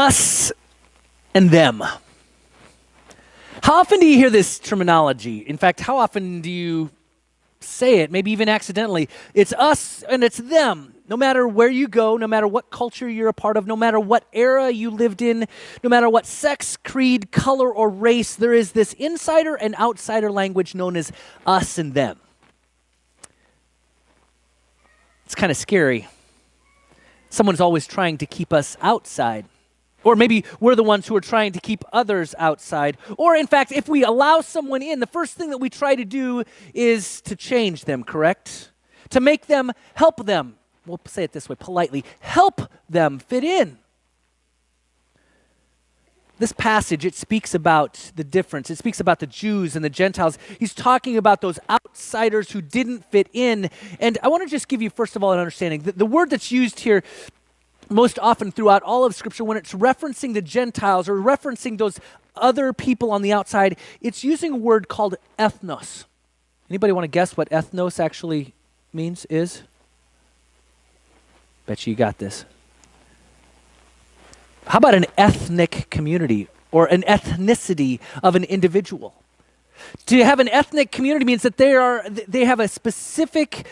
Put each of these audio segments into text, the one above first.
Us and them. How often do you hear this terminology? In fact, how often do you say it, maybe even accidentally? It's us and it's them. No matter where you go, no matter what culture you're a part of, no matter what era you lived in, no matter what sex, creed, color, or race, there is this insider and outsider language known as us and them. It's kind of scary. Someone's always trying to keep us outside. Or maybe we're the ones who are trying to keep others outside. Or in fact, if we allow someone in, the first thing that we try to do is to change them, correct? To make them, help them. We'll say it this way, politely. Help them fit in. This passage, it speaks about the difference. It speaks about the Jews and the Gentiles. He's talking about those outsiders who didn't fit in. And I want to just give you, first of all, an understanding. The word that's used here most often throughout all of Scripture, when it's referencing the Gentiles or referencing those other people on the outside, it's using a word called ethnos. Anybody want to guess what ethnos actually is? Bet you got this. How about an ethnic community or an ethnicity of an individual? To have an ethnic community means that they have a specific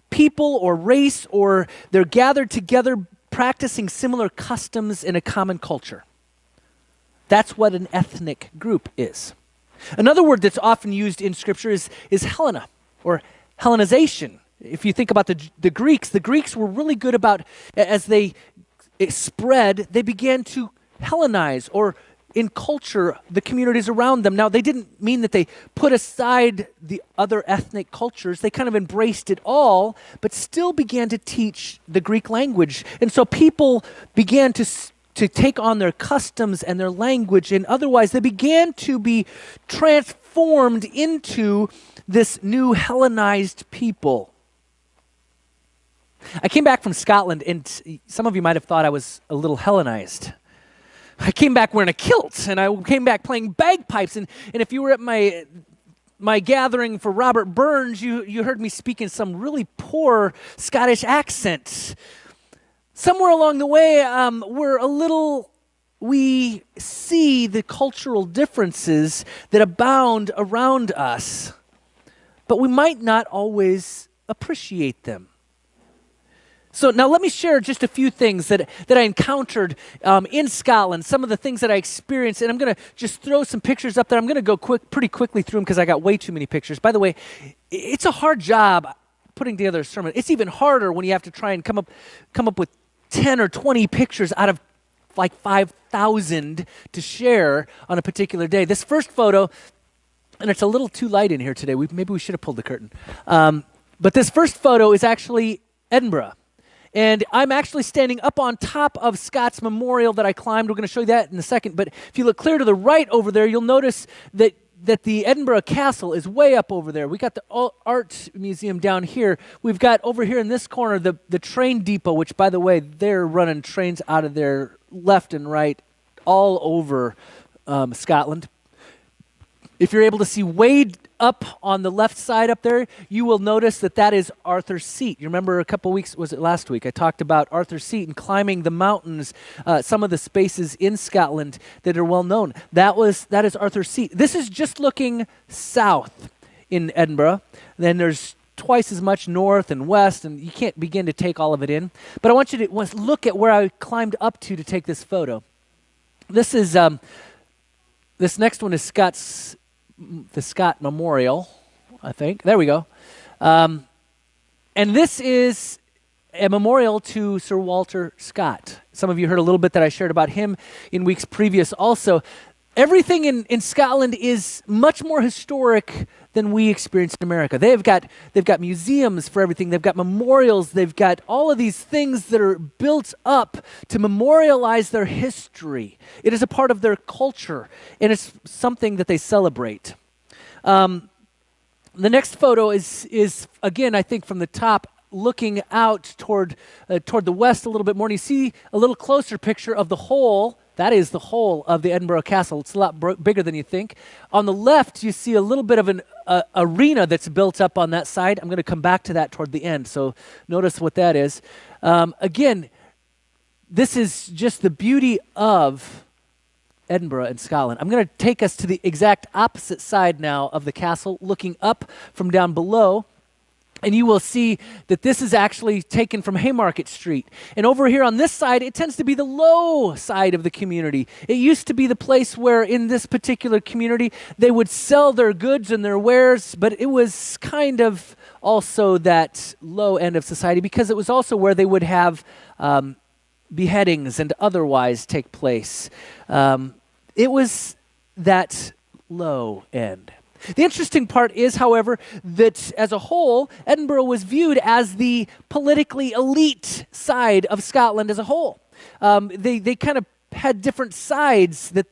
people or race, or they're gathered together practicing similar customs in a common culture. That's what an ethnic group is. Another word that's often used in Scripture is Helena, or Hellenization. If you think about the Greeks were really good about, as they spread, they began to Hellenize, or in culture, the communities around them. Now, they didn't mean that they put aside the other ethnic cultures. They kind of embraced it all, but still began to teach the Greek language. And so people began to take on their customs and their language, and otherwise they began to be transformed into this new Hellenized people. I came back from Scotland, and some of you might have thought I was a little Hellenized. I came back wearing a kilt, and I came back playing bagpipes. And if you were at my gathering for Robert Burns, you heard me speak in some really poor Scottish accent. Somewhere along the way, we see the cultural differences that abound around us, but we might not always appreciate them. So now let me share just a few things that I encountered in Scotland, some of the things that I experienced, and I'm going to just throw some pictures up there. I'm going to go pretty quickly through them because I got way too many pictures. By the way, it's a hard job putting together a sermon. It's even harder when you have to try and come up with 10 or 20 pictures out of like 5,000 to share on a particular day. This first photo, and it's a little too light in here today. Maybe we should have pulled the curtain. But this first photo is actually Edinburgh. And I'm actually standing up on top of Scott's Memorial that I climbed. We're going to show you that in a second. But if you look clear to the right over there, you'll notice that the Edinburgh Castle is way up over there. We got the Art Museum down here. We've got over here in this corner the train depot, which, by the way, they're running trains out of there left and right all over Scotland. If you're able to see way up on the left side up there, you will notice that is Arthur's Seat. You remember a couple weeks, was it last week, I talked about Arthur's Seat and climbing the mountains, some of the spaces in Scotland that are well known. That is Arthur's Seat. This is just looking south in Edinburgh. Then there's twice as much north and west, and you can't begin to take all of it in. But I want you to look at where I climbed up to take this photo. This is this next one is the Scott Memorial, I think. There we go. And this is a memorial to Sir Walter Scott. Some of you heard a little bit that I shared about him in weeks previous also. Everything in Scotland is much more historic than we experience in America. They've got museums for everything. They've got memorials. They've got all of these things that are built up to memorialize their history. It is a part of their culture, and it's something that they celebrate. The next photo is again, I think, from the top, looking out toward the west a little bit more. And you see a little closer picture of the whole. That is the whole of the Edinburgh Castle. It's a lot bigger than you think. On the left, you see a little bit of an arena that's built up on that side. I'm going to come back to that toward the end, so notice what that is. Again, this is just the beauty of Edinburgh and Scotland. I'm going to take us to the exact opposite side now of the castle, looking up from down below. And you will see that this is actually taken from Haymarket Street. And over here on this side, it tends to be the low side of the community. It used to be the place where in this particular community, they would sell their goods and their wares, but it was kind of also that low end of society because it was also where they would have beheadings and otherwise take place. It was that low end. The interesting part is, however, that as a whole, Edinburgh was viewed as the politically elite side of Scotland as a whole. They kind of had different sides that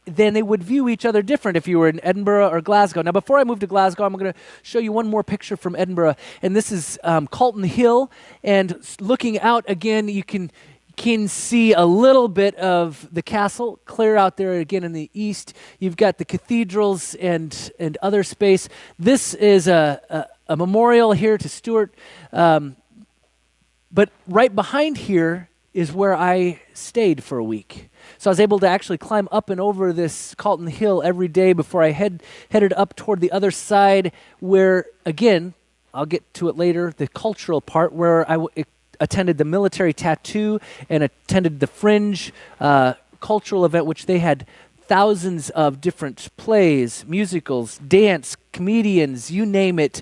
then they would view each other different if you were in Edinburgh or Glasgow. Now, before I move to Glasgow, I'm going to show you one more picture from Edinburgh, and this is Calton Hill. And looking out again, you can see a little bit of the castle clear out there again in the east. You've got the cathedrals and other space. This is a memorial here to Stuart. But right behind here is where I stayed for a week. So I was able to actually climb up and over this Calton Hill every day before I headed up toward the other side where, again, I'll get to it later, the cultural part where I attended the military tattoo and attended the Fringe cultural event, which they had thousands of different plays, musicals, dance, comedians, you name it,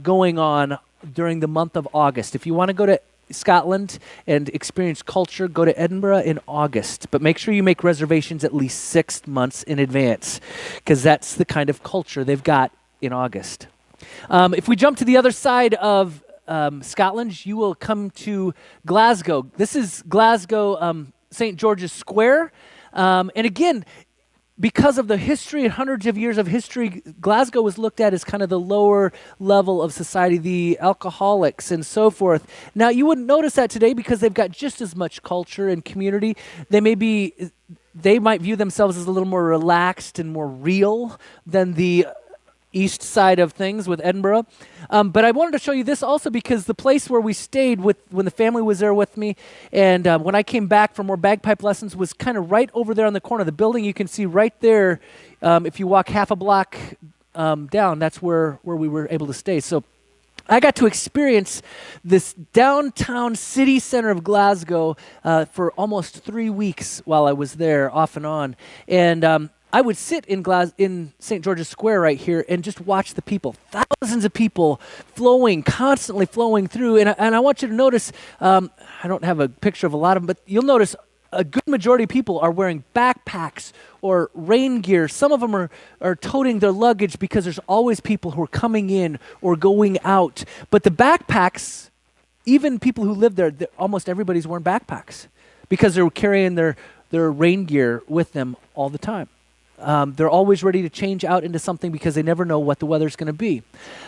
going on during the month of August. If you want to go to Scotland and experience culture, go to Edinburgh in August. But make sure you make reservations at least 6 months in advance because that's the kind of culture they've got in August. If we jump to the other side of Scotland, you will come to Glasgow. This is Glasgow, St. George's Square. And again, because of the history and hundreds of years of history, Glasgow was looked at as kind of the lower level of society, the alcoholics and so forth. Now, you wouldn't notice that today because they've got just as much culture and community. They might view themselves as a little more relaxed and more real than the east side of things with Edinburgh. But I wanted to show you this also because the place where we stayed when the family was there with me and when I came back for more bagpipe lessons was kind of right over there on the corner. The building you can see right there, if you walk half a block down, that's where we were able to stay. So I got to experience this downtown city center of Glasgow for almost 3 weeks while I was there off and on. And I would sit in St. George's Square right here and just watch the people, thousands of people constantly flowing through. And I want you to notice, I don't have a picture of a lot of them, but you'll notice a good majority of people are wearing backpacks or rain gear. Some of them are toting their luggage because there's always people who are coming in or going out. But the backpacks, even people who live there, almost everybody's wearing backpacks because they're carrying their rain gear with them all the time. They're always ready to change out into something because they never know what the weather's going to be.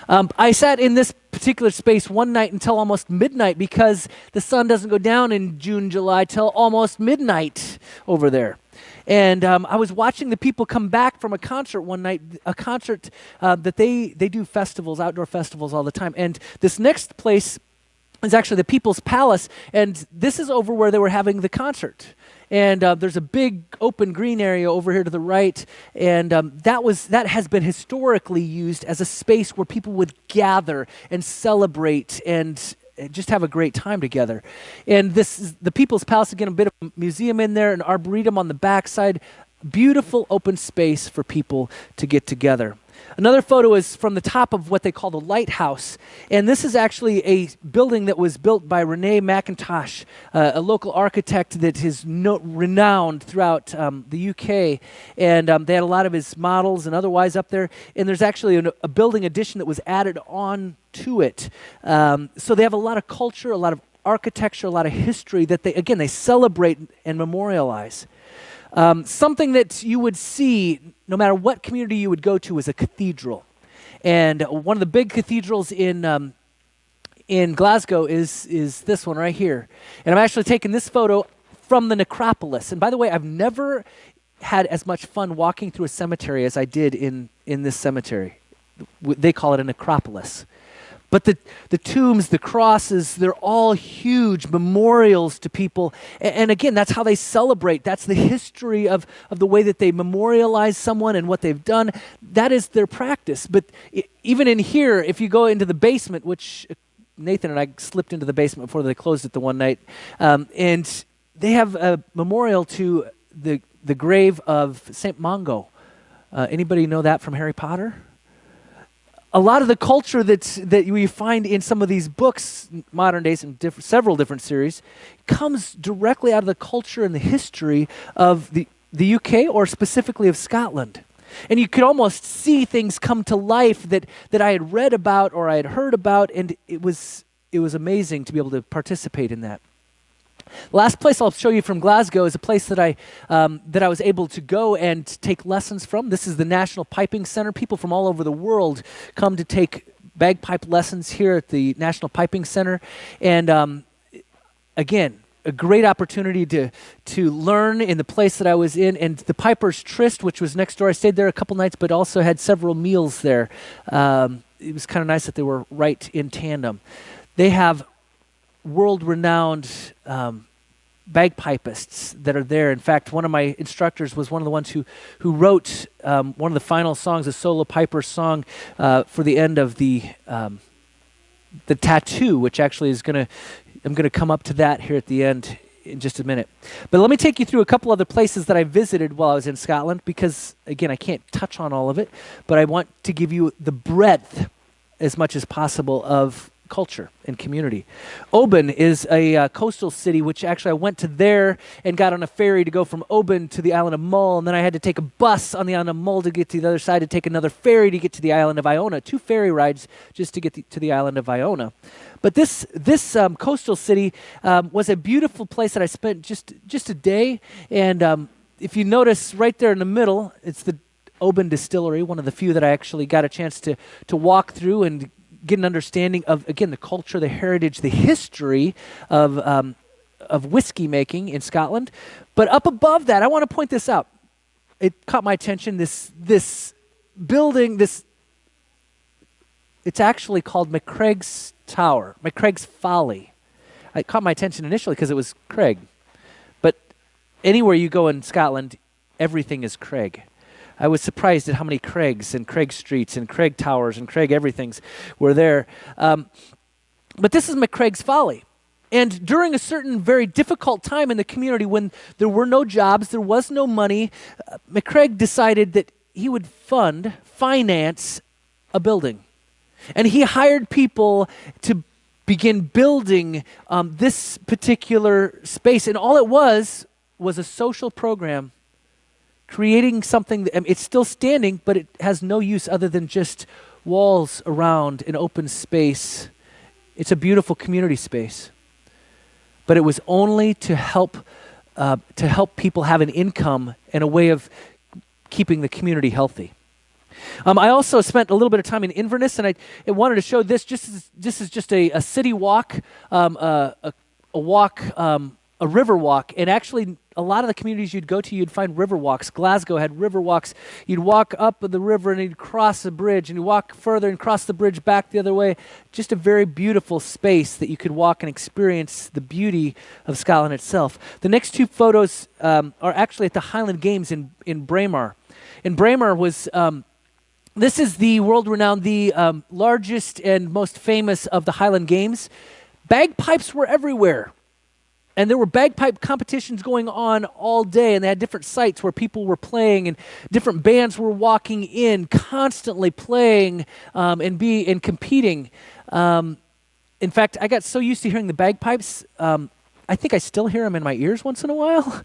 I sat in this particular space one night until almost midnight because the sun doesn't go down in June, July till almost midnight over there. And I was watching the people come back from a concert one night, a concert that they do festivals, outdoor festivals all the time. And this next place is actually the People's Palace, and this is over where they were having the concert. And there's a big open green area over here to the right, and that has been historically used as a space where people would gather and celebrate and just have a great time together. And this is the People's Palace, again, a bit of a museum in there, an arboretum on the backside, beautiful open space for people to get together. Another photo is from the top of what they call the lighthouse. And this is actually a building that was built by Rene McIntosh, a local architect that is renowned throughout the UK. And they had a lot of his models and otherwise up there. And there's actually a building addition that was added on to it. So they have a lot of culture, a lot of architecture, a lot of history that they celebrate and memorialize. Something that you would see no matter what community you would go to is a cathedral. And one of the big cathedrals in Glasgow is this one right here. And I'm actually taking this photo from the necropolis. And by the way, I've never had as much fun walking through a cemetery as I did in this cemetery. They call it a necropolis. But the tombs, the crosses, they're all huge memorials to people. And again, that's how they celebrate. That's the history of the way that they memorialize someone and what they've done. That is their practice. But even in here, if you go into the basement, which Nathan and I slipped into the basement before they closed it the one night, and they have a memorial to the grave of St. Mungo. Anybody know that from Harry Potter? A lot of the culture that we find in some of these books, modern days, in several different series, comes directly out of the culture and the history of the UK, or specifically of Scotland. And you could almost see things come to life that I had read about or I had heard about, and it was amazing to be able to participate in that. Last place I'll show you from Glasgow is a place that I was able to go and take lessons from. This is the National Piping Center. People from all over the world come to take bagpipe lessons here at the National Piping Center. And again, a great opportunity to learn in the place that I was in. And the Piper's Tryst, which was next door, I stayed there a couple nights, but also had several meals there. It was kind of nice that they were right in tandem. They have world-renowned bagpipists that are there. In fact, one of my instructors was one of the ones who wrote one of the final songs, a solo piper song for the end of the tattoo, which actually I'm gonna come up to that here at the end in just a minute. But let me take you through a couple other places that I visited while I was in Scotland, because again, I can't touch on all of it, but I want to give you the breadth as much as possible of culture and community. Oban is a coastal city, which actually I went to there and got on a ferry to go from Oban to the island of Mull, and then I had to take a bus on the island of Mull to get to the other side, to take another ferry to get to the island of Iona. 2 ferry rides just to get to the island of Iona. But this coastal city was a beautiful place that I spent just a day, and if you notice right there in the middle, it's the Oban Distillery, one of the few that I actually got a chance to walk through and get an understanding of, again, the culture, the heritage, the history of whiskey making in Scotland. But up above that, I want to point this out. It caught my attention, this building, it's actually called McCraig's Tower, McCraig's Folly. It caught my attention initially because it was Craig. But anywhere you go in Scotland, everything is Craig. I was surprised at how many Craigs and Craig Streets and Craig Towers and Craig everythings were there. But this is McCraig's Folly. And during a certain very difficult time in the community, when there were no jobs, there was no money, McCraig decided that he would finance a building. And he hired people to begin building this particular space. And all it was a social program, creating something that, it's still standing, but it has no use other than just walls around an open space. It's a beautiful community space. But it was only to help people have an income and a way of keeping the community healthy. I also spent a little bit of time in Inverness, and I wanted to show this. This is just a city walk, a river walk, and actually a lot of the communities you'd go to, you'd find river walks. Glasgow had river walks. You'd walk up the river and you'd cross a bridge, and you walk further and cross the bridge back the other way. Just a very beautiful space that you could walk and experience the beauty of Scotland itself. The next 2 photos are actually at the Highland Games in Braemar. And Braemar was, this is the world-renowned, the largest and most famous of the Highland Games. Bagpipes were everywhere. And there were bagpipe competitions going on all day, and they had different sites where people were playing, and different bands were walking in, constantly playing and competing. In fact, I got so used to hearing the bagpipes, I think I still hear them in my ears once in a while.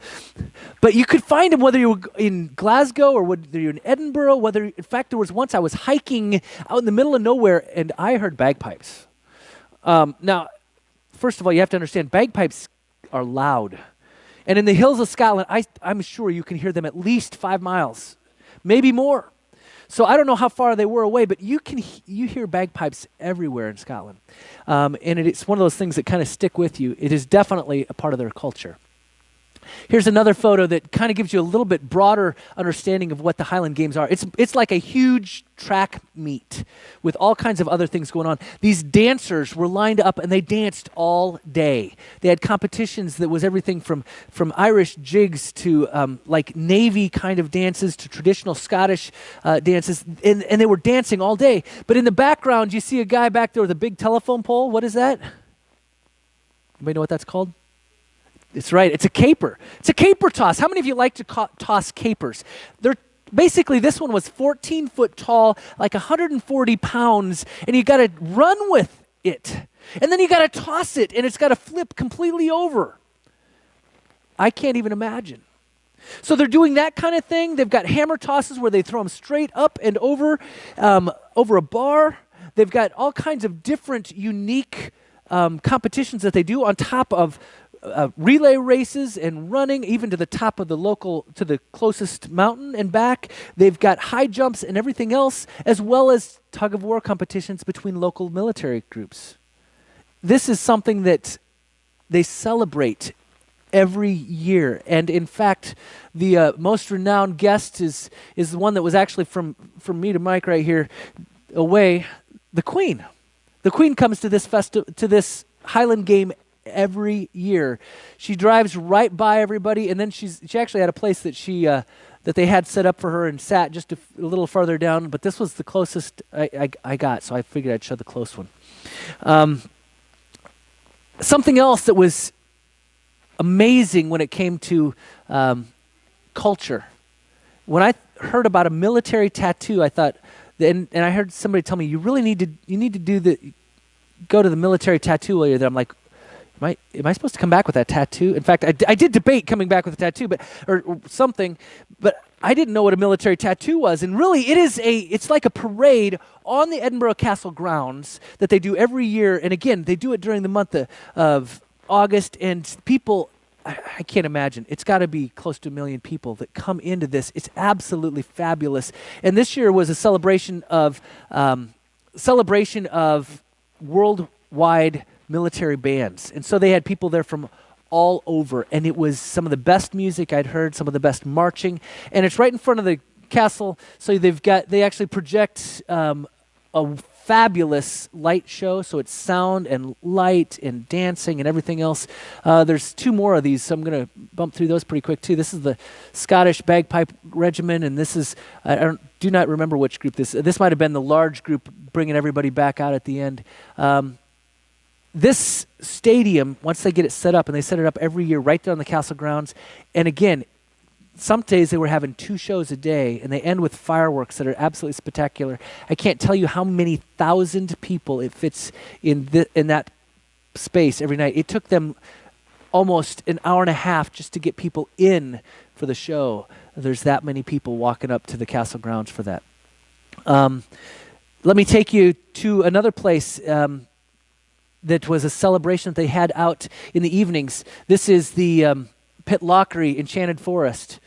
But you could find them whether you were in Glasgow or whether you're in Edinburgh. In fact, there was once I was hiking out in the middle of nowhere, and I heard bagpipes. Now, first of all, you have to understand, bagpipes are loud. And in the hills of Scotland, I'm sure you can hear them at least 5 miles, maybe more. So I don't know how far they were away, but you hear bagpipes everywhere in Scotland. And it's one of those things that kind of stick with you. It is definitely a part of their culture. Here's another photo that kind of gives you a little bit broader understanding of what the Highland Games are. It's like a huge track meet with all kinds of other things going on. These dancers were lined up and they danced all day. They had competitions that was everything from Irish jigs to like Navy kind of dances to traditional Scottish dances, and they were dancing all day. But in the background, you see a guy back there with a big telephone pole. What is that? Anybody know what that's called? It's right. It's a caper. It's a caper toss. How many of you like to toss capers? They're basically, this one was 14 foot tall, like 140 pounds, and you got to run with it. And then you got to toss it, and it's got to flip completely over. I can't even imagine. So they're doing that kind of thing. They've got hammer tosses where they throw them straight up and over a bar. They've got all kinds of different unique competitions that they do on top of relay races and running, even to the top of to the closest mountain and back. They've got high jumps and everything else, as well as tug of war competitions between local military groups. This is something that they celebrate every year. And in fact, the most renowned guest is the one that was actually from me to Mike right here away, the Queen. The Queen comes to this Highland Game every year. She drives right by everybody, and then she actually had a place that that they had set up for her and sat just a little farther down, but this was the closest I got, so I figured I'd show the close one. Something else that was amazing when it came to culture. When I heard about a military tattoo, I thought, and I heard somebody tell me, you need to go to the military tattoo while you're there. I'm like, am I supposed to come back with that tattoo? In fact, I did debate coming back with a tattoo, or something, but I didn't know what a military tattoo was. And really, it's like a parade on the Edinburgh Castle grounds that they do every year. And again, they do it during the month of August, and people, I can't imagine. It's got to be close to 1 million people that come into this. It's absolutely fabulous. And this year was a celebration of worldwide military bands. And so they had people there from all over, and it was some of the best music I'd heard, some of the best marching, and it's right in front of the castle. So they actually project a fabulous light show, so it's sound and light and dancing and everything else. There's 2 more of these, so I'm going to bump through those pretty quick too. This is the Scottish Bagpipe Regiment, and this is, I do not remember which group this might have been the large group bringing everybody back out at the end. This stadium, once they get it set up, and they set it up every year right there on the castle grounds, and again, some days they were having 2 shows a day, and they end with fireworks that are absolutely spectacular. I can't tell you how many thousand people it fits in that space every night. It took them almost an hour and a half just to get people in for the show. There's that many people walking up to the castle grounds for that. Let me take you to another place that was a celebration that they had out in the evenings. This is the Pitlochry Enchanted Forest.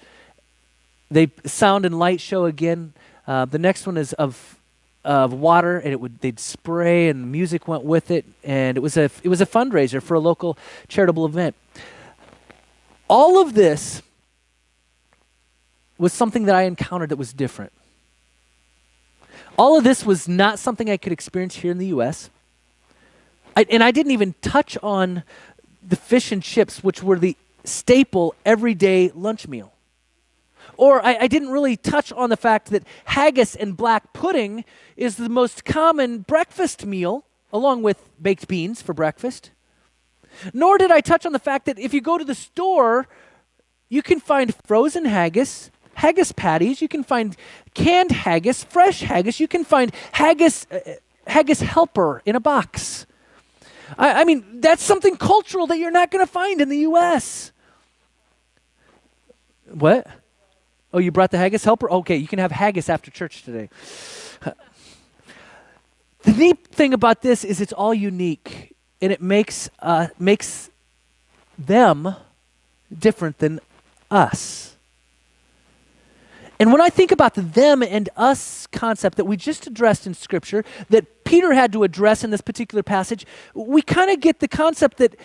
They sound and light show again. The next one is of water, and they'd spray, and music went with it, and it was a fundraiser for a local charitable event. All of this was something that I encountered that was different. All of this was not something I could experience here in the U.S. And I didn't even touch on the fish and chips, which were the staple everyday lunch meal. Or I didn't really touch on the fact that haggis and black pudding is the most common breakfast meal, along with baked beans for breakfast. Nor did I touch on the fact that if you go to the store, you can find frozen haggis, haggis patties, you can find canned haggis, fresh haggis, you can find haggis helper in a box. I mean, that's something cultural that you're not going to find in the U.S. What? Oh, you brought the haggis helper? Okay, you can have haggis after church today. The neat thing about this is it's all unique, and it makes them different than us. And when I think about the them and us concept that we just addressed in Scripture, that Peter had to address in this particular passage, we kind of get the concept that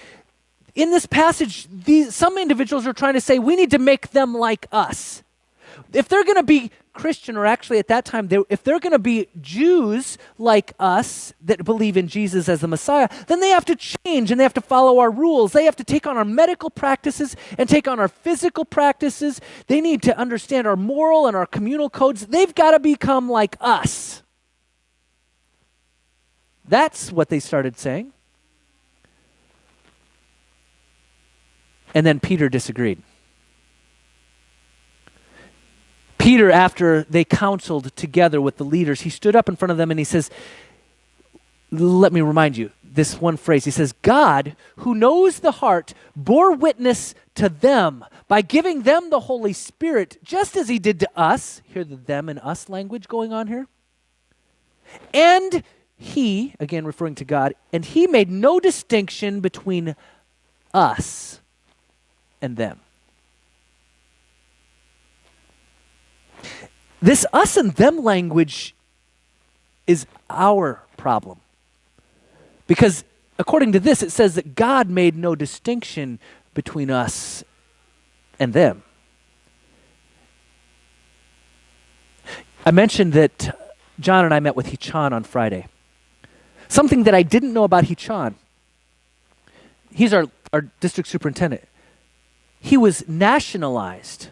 in this passage, some individuals are trying to say we need to make them like us. If they're going to be Christian, or actually at that time, if they're going to be Jews like us that believe in Jesus as the Messiah, then they have to change and they have to follow our rules. They have to take on our medical practices and take on our physical practices. They need to understand our moral and our communal codes. They've got to become like us. That's what they started saying. And then Peter disagreed. Peter, after they counseled together with the leaders, he stood up in front of them and he says, let me remind you, this one phrase. He says, God, who knows the heart, bore witness to them by giving them the Holy Spirit, just as he did to us. Hear the them and us language going on here. And he, again referring to God, and he made no distinction between us and them. This us and them language is our problem. Because according to this, it says that God made no distinction between us and them. I mentioned that John and I met with Hichan on Friday. Something that I didn't know about Hichan. He's our district superintendent. He was nationalized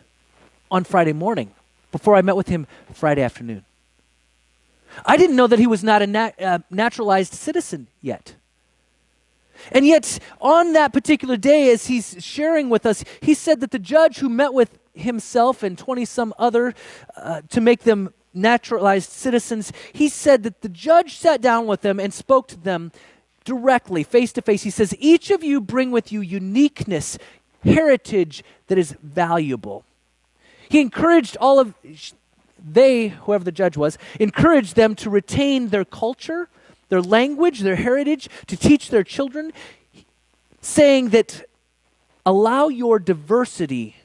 on Friday morning before I met with him Friday afternoon. I didn't know that he was not a naturalized citizen yet. And yet, on that particular day, as he's sharing with us, he said that the judge who met with himself and 20-some other to make them naturalized citizens, he said that the judge sat down with them and spoke to them directly, face to face. He says, each of you bring with you uniqueness, heritage that is valuable. He encouraged whoever the judge was, encouraged them to retain their culture, their language, their heritage, to teach their children, saying that allow your diversity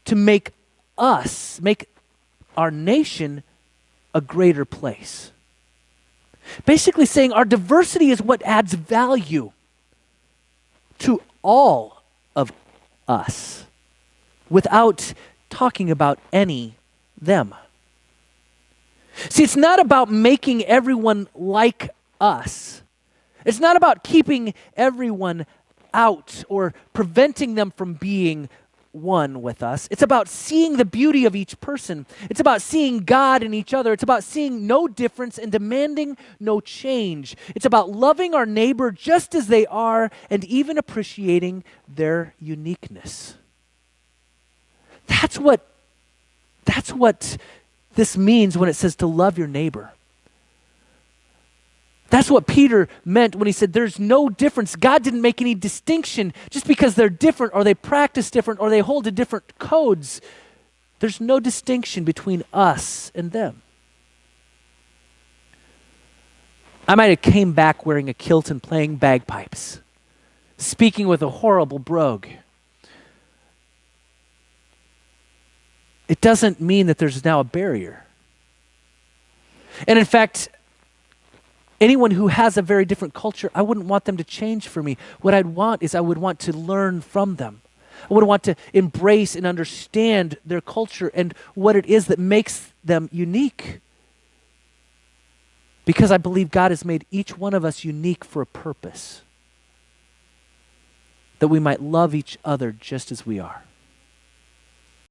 to make our nation a greater place. Basically saying our diversity is what adds value to all of us without talking about them. See, it's not about making everyone like us. It's not about keeping everyone out or preventing them from being one with us. It's about seeing the beauty of each person. It's about seeing God in each other. It's about seeing no difference and demanding no change. It's about loving our neighbor just as they are and even appreciating their uniqueness. That's what this means when it says to love your neighbor. That's what Peter meant when he said there's no difference. God didn't make any distinction just because they're different or they practice different or they hold to different codes. There's no distinction between us and them. I might have came back wearing a kilt and playing bagpipes, speaking with a horrible brogue. It doesn't mean that there's now a barrier. And in fact, anyone who has a very different culture, I wouldn't want them to change for me. What I'd want is I would want to learn from them. I would want to embrace and understand their culture and what it is that makes them unique. Because I believe God has made each one of us unique for a purpose. That we might love each other just as we are.